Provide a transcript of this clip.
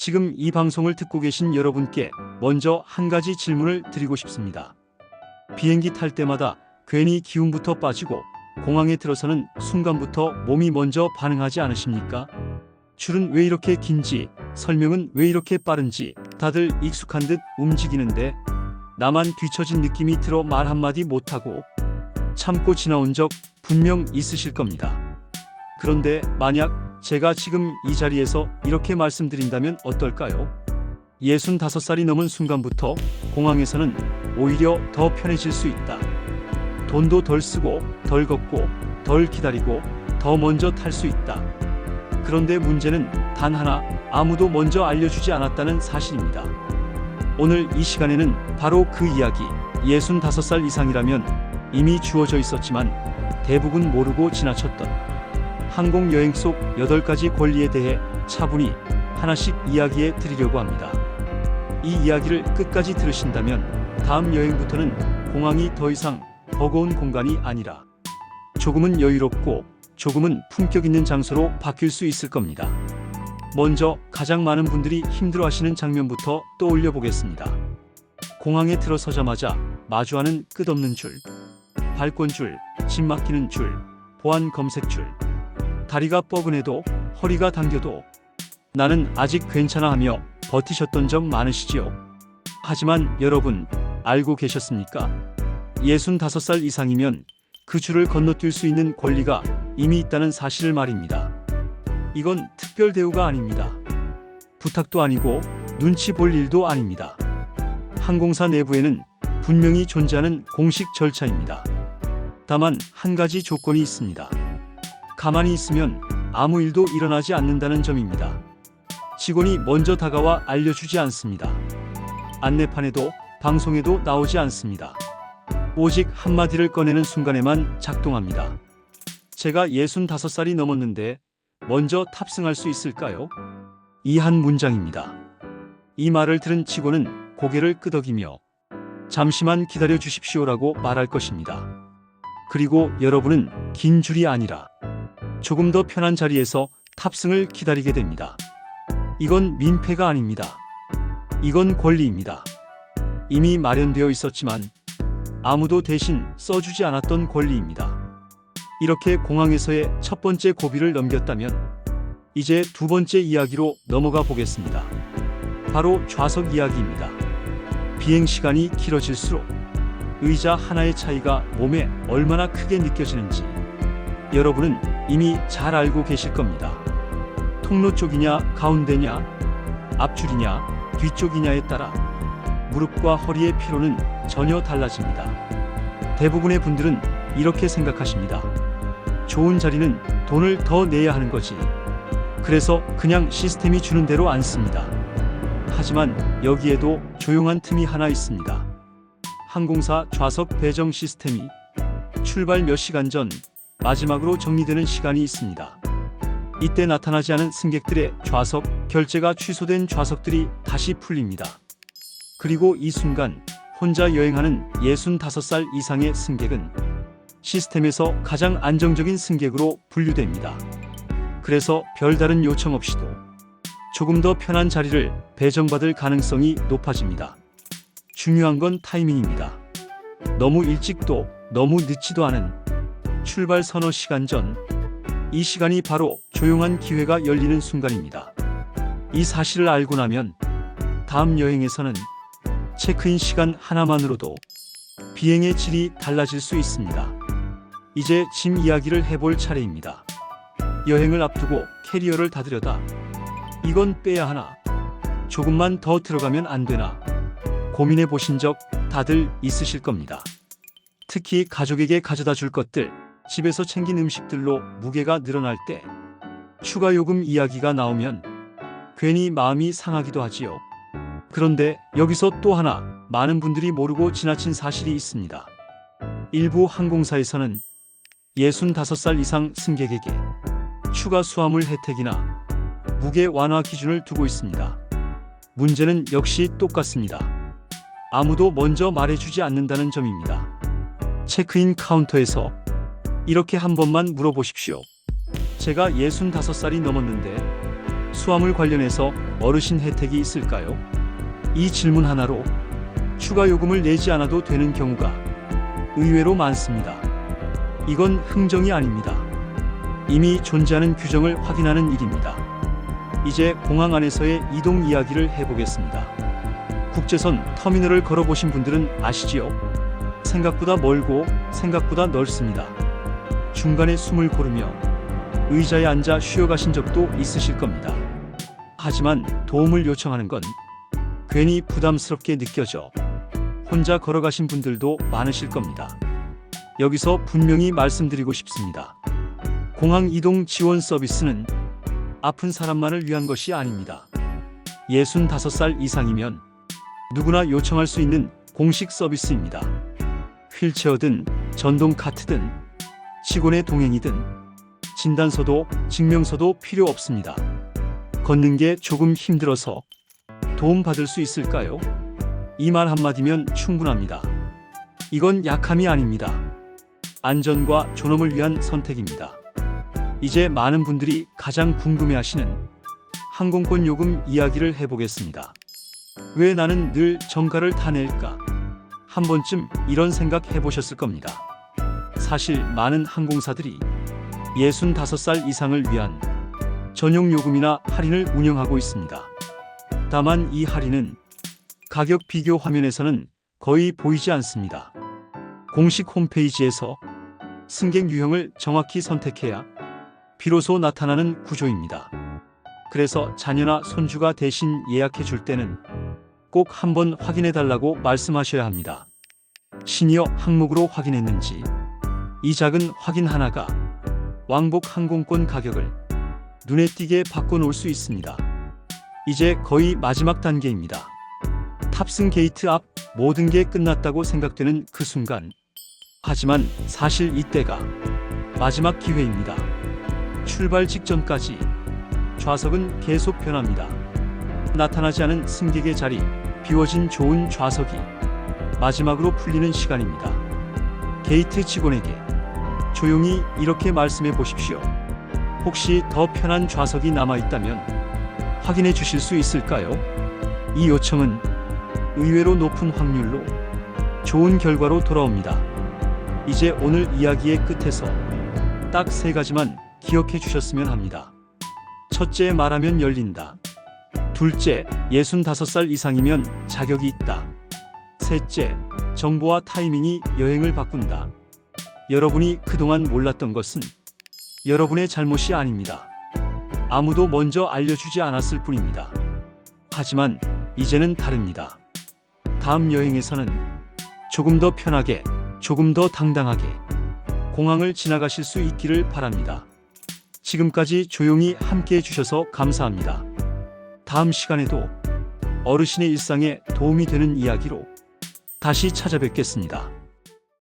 지금 이 방송을 듣고 계신 여러분께 먼저 한 가지 질문을 드리고 싶습니다. 비행기 탈 때마다 괜히 기운부터 빠지고 공항에 들어서는 순간부터 몸이 먼저 반응하지 않으십니까? 줄은 왜 이렇게 긴지, 설명은 왜 이렇게 빠른지 다들 익숙한 듯 움직이는데 나만 뒤처진 느낌이 들어 말 한마디 못하고 참고 지나온 적 분명 있으실 겁니다. 그런데 만약 제가 지금 이 자리에서 이렇게 말씀드린다면 어떨까요? 65살이 넘은 순간부터 공항에서는 오히려 더 편해질 수 있다. 돈도 덜 쓰고 덜 걷고 덜 기다리고 더 먼저 탈 수 있다. 그런데 문제는 단 하나, 아무도 먼저 알려주지 않았다는 사실입니다. 오늘 이 시간에는 바로 그 이야기, 65살 이상이라면 이미 주어져 있었지만 대부분 모르고 지나쳤던 항공여행 속 8가지 권리에 대해 차분히 하나씩 이야기해 드리려고 합니다. 이 이야기를 끝까지 들으신다면 다음 여행부터는 공항이 더 이상 버거운 공간이 아니라 조금은 여유롭고 조금은 품격 있는 장소로 바뀔 수 있을 겁니다. 먼저 가장 많은 분들이 힘들어하시는 장면부터 떠올려 보겠습니다. 공항에 들어서자마자 마주하는 끝없는 줄, 발권줄, 집 맡기는 줄, 보안 검색줄, 다리가 뻐근해도 허리가 당겨도 나는 아직 괜찮아 하며 버티셨던 적 많으시지요. 하지만 여러분 알고 계셨습니까? 65살 이상이면 그 줄을 건너뛸 수 있는 권리가 이미 있다는 사실을 말입니다. 이건 특별 대우가 아닙니다. 부탁도 아니고 눈치 볼 일도 아닙니다. 항공사 내부에는 분명히 존재하는 공식 절차입니다. 다만 한 가지 조건이 있습니다. 가만히 있으면 아무 일도 일어나지 않는다는 점입니다. 직원이 먼저 다가와 알려주지 않습니다. 안내판에도 방송에도 나오지 않습니다. 오직 한마디를 꺼내는 순간에만 작동합니다. 제가 65살이 넘었는데 먼저 탑승할 수 있을까요? 이 한 문장입니다. 이 말을 들은 직원은 고개를 끄덕이며 잠시만 기다려 주십시오라고 말할 것입니다. 그리고 여러분은 긴 줄이 아니라 조금 더 편한 자리에서 탑승을 기다리게 됩니다. 이건 민폐가 아닙니다. 이건 권리입니다. 이미 마련되어 있었지만 아무도 대신 써주지 않았던 권리입니다. 이렇게 공항에서의 첫 번째 고비를 넘겼다면 이제 두 번째 이야기로 넘어가 보겠습니다. 바로 좌석 이야기입니다. 비행 시간이 길어질수록 의자 하나의 차이가 몸에 얼마나 크게 느껴지는지 여러분은 이미 잘 알고 계실 겁니다. 통로 쪽이냐 가운데냐 앞줄이냐 뒤쪽이냐에 따라 무릎과 허리의 피로는 전혀 달라집니다. 대부분의 분들은 이렇게 생각하십니다. 좋은 자리는 돈을 더 내야 하는 거지. 그래서 그냥 시스템이 주는 대로 앉습니다. 하지만 여기에도 조용한 틈이 하나 있습니다. 항공사 좌석 배정 시스템이 출발 몇 시간 전 마지막으로 정리되는 시간이 있습니다. 이때 나타나지 않은 승객들의 좌석, 결제가 취소된 좌석들이 다시 풀립니다. 그리고 이 순간 혼자 여행하는 65살 이상의 승객은 시스템에서 가장 안정적인 승객으로 분류됩니다. 그래서 별다른 요청 없이도 조금 더 편한 자리를 배정받을 가능성이 높아집니다. 중요한 건 타이밍입니다. 너무 일찍도 너무 늦지도 않은 출발 서너 시간 전, 이 시간이 바로 조용한 기회가 열리는 순간입니다. 이 사실을 알고 나면 다음 여행에서는 체크인 시간 하나만으로도 비행의 질이 달라질 수 있습니다. 이제 짐 이야기를 해볼 차례입니다. 여행을 앞두고 캐리어를 다 들여다 이건 빼야 하나, 조금만 더 들어가면 안 되나 고민해 보신 적 다들 있으실 겁니다. 특히 가족에게 가져다 줄 것들, 집에서 챙긴 음식들로 무게가 늘어날 때 추가 요금 이야기가 나오면 괜히 마음이 상하기도 하지요. 그런데 여기서 또 하나 많은 분들이 모르고 지나친 사실이 있습니다. 일부 항공사에서는 65살 이상 승객에게 추가 수화물 혜택이나 무게 완화 기준을 두고 있습니다. 문제는 역시 똑같습니다. 아무도 먼저 말해주지 않는다는 점입니다. 체크인 카운터에서 이렇게 한 번만 물어보십시오. 제가 65살이 넘었는데 수화물 관련해서 어르신 혜택이 있을까요? 이 질문 하나로 추가 요금을 내지 않아도 되는 경우가 의외로 많습니다. 이건 흥정이 아닙니다. 이미 존재하는 규정을 확인하는 일입니다. 이제 공항 안에서의 이동 이야기를 해보겠습니다. 국제선 터미널을 걸어보신 분들은 아시지요? 생각보다 멀고 생각보다 넓습니다. 중간에 숨을 고르며 의자에 앉아 쉬어가신 적도 있으실 겁니다. 하지만 도움을 요청하는 건 괜히 부담스럽게 느껴져 혼자 걸어가신 분들도 많으실 겁니다. 여기서 분명히 말씀드리고 싶습니다. 공항 이동 지원 서비스는 아픈 사람만을 위한 것이 아닙니다. 65살 이상이면 누구나 요청할 수 있는 공식 서비스입니다. 휠체어든 전동 카트든 직원의 동행이든 진단서도 증명서도 필요 없습니다. 걷는 게 조금 힘들어서 도움받을 수 있을까요? 이 말 한마디면 충분합니다. 이건 약함이 아닙니다. 안전과 존엄을 위한 선택입니다. 이제 많은 분들이 가장 궁금해하시는 항공권 요금 이야기를 해보겠습니다. 왜 나는 늘 정가를 다 낼까? 한 번쯤 이런 생각 해보셨을 겁니다. 사실 많은 항공사들이 65살 이상을 위한 전용 요금이나 할인을 운영하고 있습니다. 다만 이 할인은 가격 비교 화면에서는 거의 보이지 않습니다. 공식 홈페이지에서 승객 유형을 정확히 선택해야 비로소 나타나는 구조입니다. 그래서 자녀나 손주가 대신 예약해 줄 때는 꼭 한번 확인해 달라고 말씀하셔야 합니다. 시니어 항목으로 확인했는지, 이 작은 확인 하나가 왕복 항공권 가격을 눈에 띄게 바꿔놓을 수 있습니다. 이제 거의 마지막 단계입니다. 탑승 게이트 앞 모든 게 끝났다고 생각되는 그 순간. 하지만 사실 이때가 마지막 기회입니다. 출발 직전까지 좌석은 계속 변합니다. 나타나지 않은 승객의 자리, 비워진 좋은 좌석이 마지막으로 풀리는 시간입니다. 게이트 직원에게 조용히 이렇게 말씀해 보십시오. 혹시 더 편한 좌석이 남아있다면 확인해 주실 수 있을까요? 이 요청은 의외로 높은 확률로 좋은 결과로 돌아옵니다. 이제 오늘 이야기의 끝에서 딱 3가지만 기억해 주셨으면 합니다. 첫째, 말하면 열린다. 둘째, 65살 이상이면 자격이 있다. 셋째, 정보와 타이밍이 여행을 바꾼다. 여러분이 그동안 몰랐던 것은 여러분의 잘못이 아닙니다. 아무도 먼저 알려주지 않았을 뿐입니다. 하지만 이제는 다릅니다. 다음 여행에서는 조금 더 편하게, 조금 더 당당하게 공항을 지나가실 수 있기를 바랍니다. 지금까지 조용히 함께 해주셔서 감사합니다. 다음 시간에도 어르신의 일상에 도움이 되는 이야기로 다시 찾아뵙겠습니다.